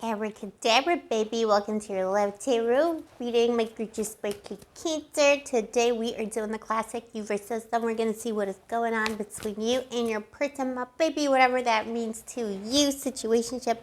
Abracadabra, baby. Welcome to your Love Tarot reading. My gorgeous birthday Cancer. Today we are doing the classic you versus them. We're going to see what is going on between you and your person, my baby, whatever that means to you. Situationship,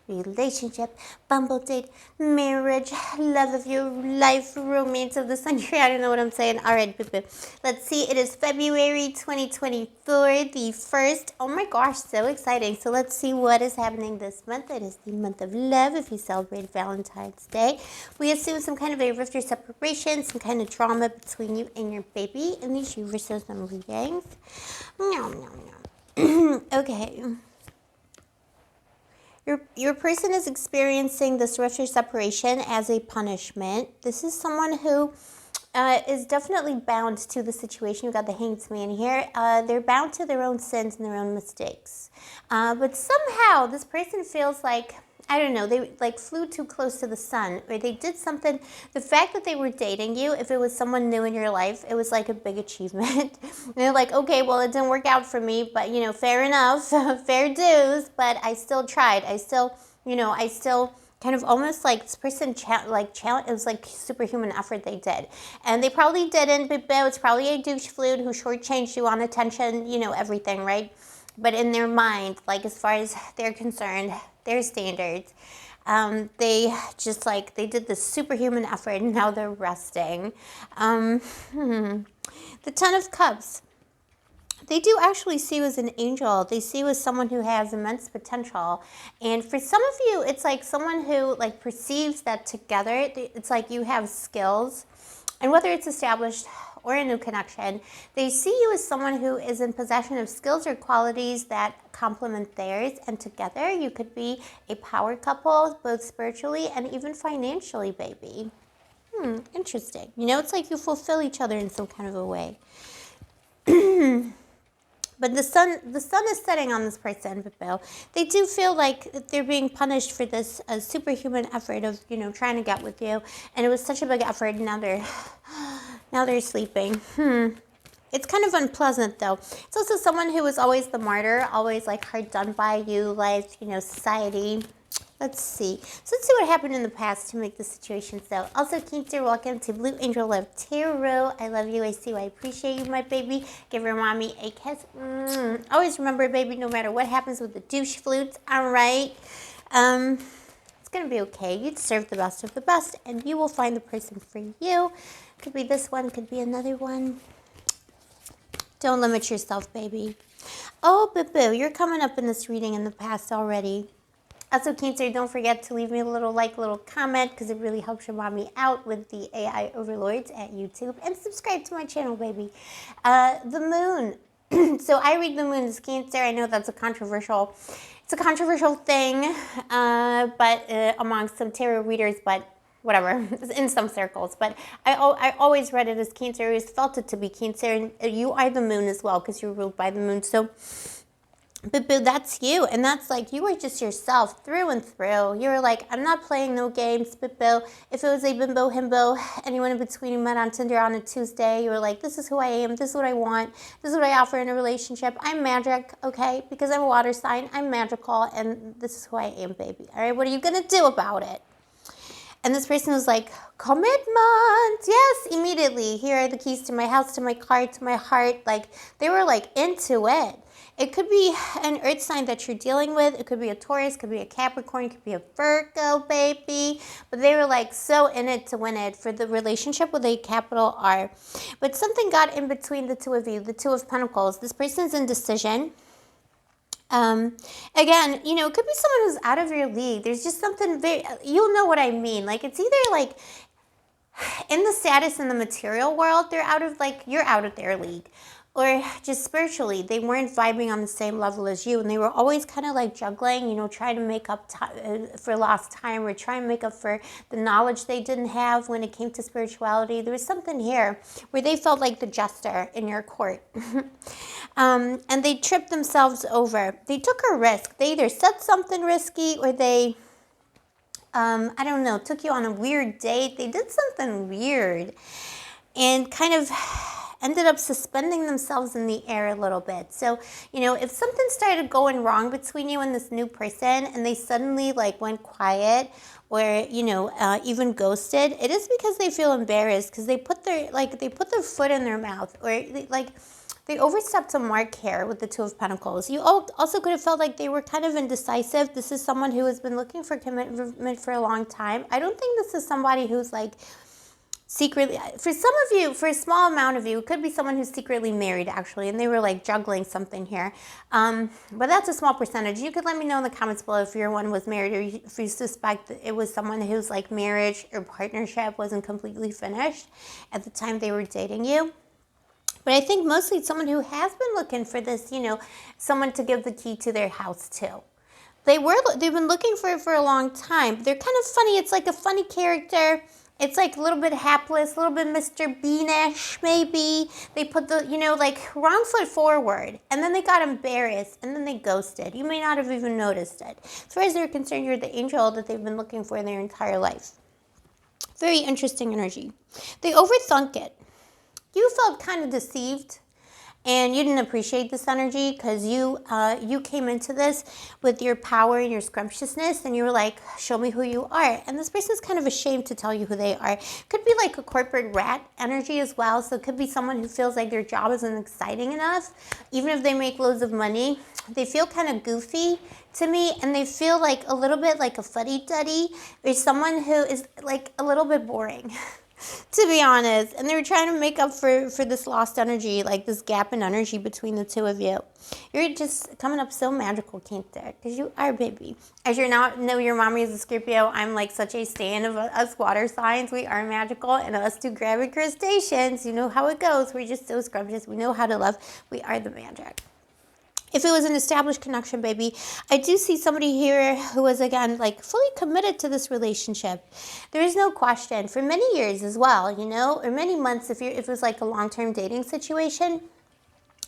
relationship, bumble date, marriage, love of your life, romance of the century. I don't know what I'm saying. All right, boo-boo. Let's see. It is February 2024, the first. Oh my gosh, so exciting. So let's see what is happening this month. It is the month of love. If you celebrate Valentine's Day, we assume some kind of a rift or separation, some kind of drama between you and your baby in these you versus them readings. Okay. Your person is experiencing this rift or separation as a punishment. This is someone who is definitely bound to the situation. You've got the Hanged Man here. They're bound to their own sins and their own mistakes. But somehow this person feels like, I don't know, they like flew too close to the sun, or they did something. The fact that they were dating you, if it was someone new in your life, it was like a big achievement. And they're like, okay, well, it didn't work out for me, but, you know, fair enough, fair dues, but I still tried. I still kind of almost like this person challenge. It was like superhuman effort they did, and they probably didn't. But it's probably a douche flute who shortchanged you on attention, you know, everything, right? But in their mind, like as far as they're concerned, their standards, they just like they did this superhuman effort, and now they're resting. The Ten of Cups. They do actually see you as an angel. They see you as someone who has immense potential. And for some of you, it's like someone who like perceives that together, it's like you have skills. And whether it's established or a new connection, they see you as someone who is in possession of skills or qualities that complement theirs. And together you could be a power couple, both spiritually and even financially, baby. Interesting. You know, it's like you fulfill each other in some kind of a way. But the sun is setting on this person, Bill. They do feel like they're being punished for this superhuman effort of, you know, trying to get with you. And it was such a big effort, and now they're sleeping. It's kind of unpleasant, though. It's also someone who was always the martyr, always like hard done by you, life, you know, society. Let's see. So let's see what happened in the past to make the situation so. Also, Cancer, welcome to Blue Angel Love Tarot. I love you. I see you. I appreciate you, my baby. Give your mommy a kiss. Always remember, baby, no matter what happens with the douche flutes, all right? It's going to be okay. You deserve the best of the best, and you will find the person for you. Could be this one. Could be another one. Don't limit yourself, baby. Oh, boo-boo, you're coming up in this reading in the past already. Also, Cancer, don't forget to leave me a little comment, because it really helps your mommy out with the AI overlords at YouTube. And subscribe to my channel, baby. The moon. So I read the moon as Cancer. I know that's a controversial thing, but amongst some tarot readers, but whatever, in some circles. But I always read it as Cancer. I always felt it to be Cancer. And you are the moon as well, because you're ruled by the moon. So but that's you, and that's like you were just yourself through and through. You were like, I'm not playing no games, but Bill, if it was a bimbo, himbo, anyone in between you met on Tinder on a Tuesday, you were like, this is who I am, this is what I want, this is what I offer in a relationship. I'm magic, okay, because I'm a water sign, I'm magical, and this is who I am, baby. All right, what are you gonna do about it? And this person was like, commitment, yes, immediately. Here are the keys to my house, to my car, to my heart. Like, they were like into it. It could be an earth sign that you're dealing with. It could be a Taurus, could be a Capricorn, it could be a Virgo, baby. But they were like so in it to win it for the relationship with a capital R. But something got in between the two of you, the Two of Pentacles. This person's indecision. Again, you know, it could be someone who's out of your league. There's just something very, you'll know what I mean. Like, it's either like in the status in the material world, they're out of, like, you're out of their league. Or just spiritually, they weren't vibing on the same level as you, and they were always kind of like juggling, you know, trying to make up for lost time, or trying to make up for the knowledge they didn't have when it came to spirituality. There was something here where they felt like the jester in your court. And they tripped themselves over. They took a risk. They either said something risky, or they, I don't know, took you on a weird date. They did something weird. And kind of ended up suspending themselves in the air a little bit. So, you know, if something started going wrong between you and this new person and they suddenly like went quiet or, you know, even ghosted, it is because they feel embarrassed because they put their foot in their mouth, or they overstepped a mark here with the Two of Pentacles. You also could have felt like they were kind of indecisive. This is someone who has been looking for commitment for a long time. I don't think this is somebody who's like secretly, for some of you, for a small amount of you, it could be someone who's secretly married actually, and they were like juggling something here. But that's a small percentage. You could let me know in the comments below if your one was married, or if you suspect that it was someone whose like marriage or partnership wasn't completely finished at the time they were dating you. But I think mostly it's someone who has been looking for this, you know, someone to give the key to their house to. They've been looking for it for a long time. They're kind of funny. It's like a funny character. It's like a little bit hapless, a little bit Mr. Beanish, maybe. They put the, you know, like wrong foot forward, and then they got embarrassed, and then they ghosted. You may not have even noticed it. As far as they're concerned, you're the angel that they've been looking for their entire life. Very interesting energy. They overthunk it. You felt kind of deceived, and you didn't appreciate this energy because you came into this with your power and your scrumptiousness, and you were like, show me who you are. And this person's kind of ashamed to tell you who they are. Could be like a corporate rat energy as well. So it could be someone who feels like their job isn't exciting enough. Even if they make loads of money, they feel kind of goofy to me, and they feel like a little bit like a fuddy-duddy, or someone who is like a little bit boring. To be honest, and they were trying to make up for this lost energy, like this gap in energy between the two of you. You're just coming up so magical, Cancer, because you are, baby. As you now know, your mommy is a Scorpio. I'm like such a stan of us water signs. We are magical, and us two grabby crustaceans, you know how it goes. We're just so scrumptious. We know how to love. We are the magic. If it was an established connection, baby, I do see somebody here who was, again, like fully committed to this relationship. There is no question. For many years as well, you know, or many months if it was like a long-term dating situation.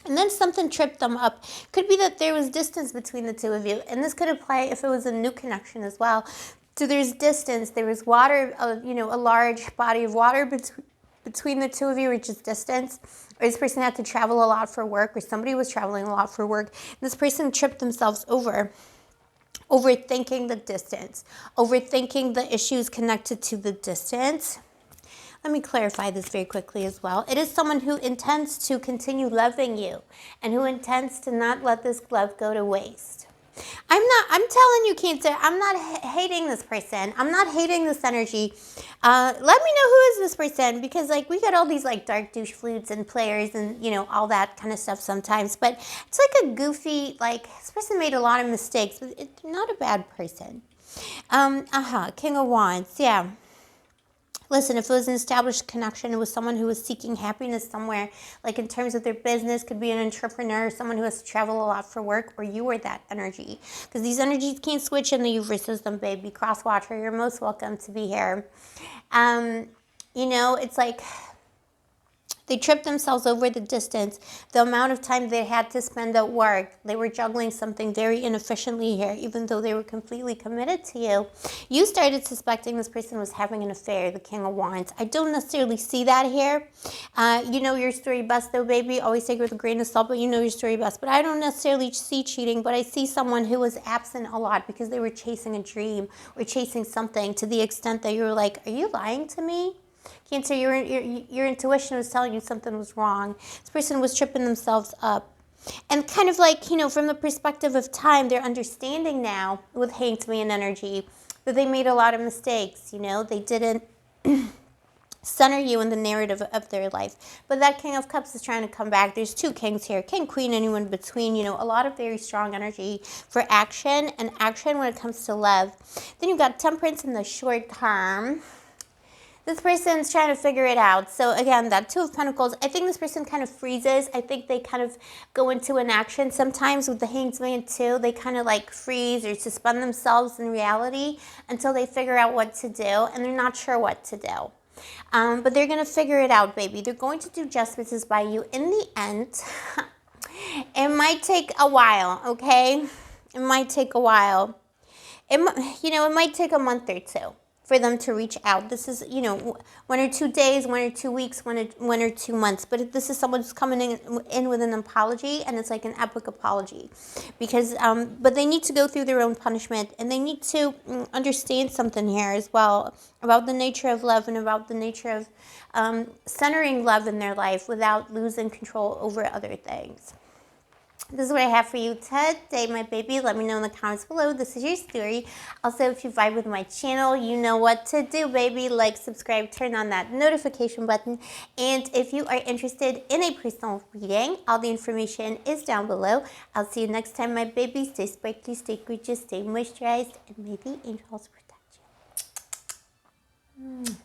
And then something tripped them up. Could be that there was distance between the two of you. And this could apply if it was a new connection as well. So there's distance. There was water, you know, a large body of water between the two of you, which is distance. Or this person had to travel a lot for work, or somebody was traveling a lot for work. And this person tripped themselves overthinking the distance, overthinking the issues connected to the distance. Let me clarify this very quickly as well. It is someone who intends to continue loving you and who intends to not let this love go to waste. I'm telling you, Cancer, I'm not hating this person. I'm not hating this energy. Let me know who is this person, because like we got all these like dark douche flutes and players and, you know, all that kind of stuff sometimes. But it's like a goofy, like this person made a lot of mistakes, but it's not a bad person. King of Wands, yeah. Listen, if it was an established connection, it was someone who was seeking happiness somewhere, like in terms of their business, could be an entrepreneur, someone who has to travel a lot for work, or you were that energy. Because these energies can't switch in the U system, baby. Cross-watcher, you're most welcome to be here. You know, it's like they tripped themselves over the distance, the amount of time they had to spend at work. They were juggling something very inefficiently here, even though they were completely committed to you. You started suspecting this person was having an affair, the King of Wands. I don't necessarily see that here. You know your story best, though, baby. Always take it with a grain of salt, but you know your story best. But I don't necessarily see cheating, but I see someone who was absent a lot because they were chasing a dream or chasing something, to the extent that you were like, are you lying to me? Cancer, your intuition was telling you something was wrong. This person was tripping themselves up. And kind of like, you know, from the perspective of time, they're understanding now with Hanged Man energy that they made a lot of mistakes, you know. They didn't center you in the narrative of their life. But that King of Cups is trying to come back. There's two kings here. King, Queen, anyone between, you know, a lot of very strong energy for action, and action when it comes to love. Then you've got Temperance in the short term. This person's trying to figure it out. So again, that Two of Pentacles, I think this person kind of freezes. I think they kind of go into inaction. Sometimes with the Hanged Man too, they kind of like freeze or suspend themselves in reality until they figure out what to do, and they're not sure what to do. But they're going to figure it out, baby. They're going to do justice by you in the end. It might take a while, okay? It might take a while. You know, it might take a month or two. for them to reach out. This is, 1 or 2 days, 1 or 2 weeks, 1 or 2 months. But if this is someone who's coming in with an apology, and it's like an epic apology, because but they need to go through their own punishment, and they need to understand something here as well about the nature of love and about the nature of centering love in their life without losing control over other things. This is what I have for you today, my baby. Let me know in the comments below. This is your story. Also, if you vibe with my channel, you know what to do, baby. Like, subscribe, turn on that notification button. And if you are interested in a personal reading, all the information is down below. I'll see you next time, my baby. Stay sparkly, stay gorgeous, stay moisturized, and may the angels protect you.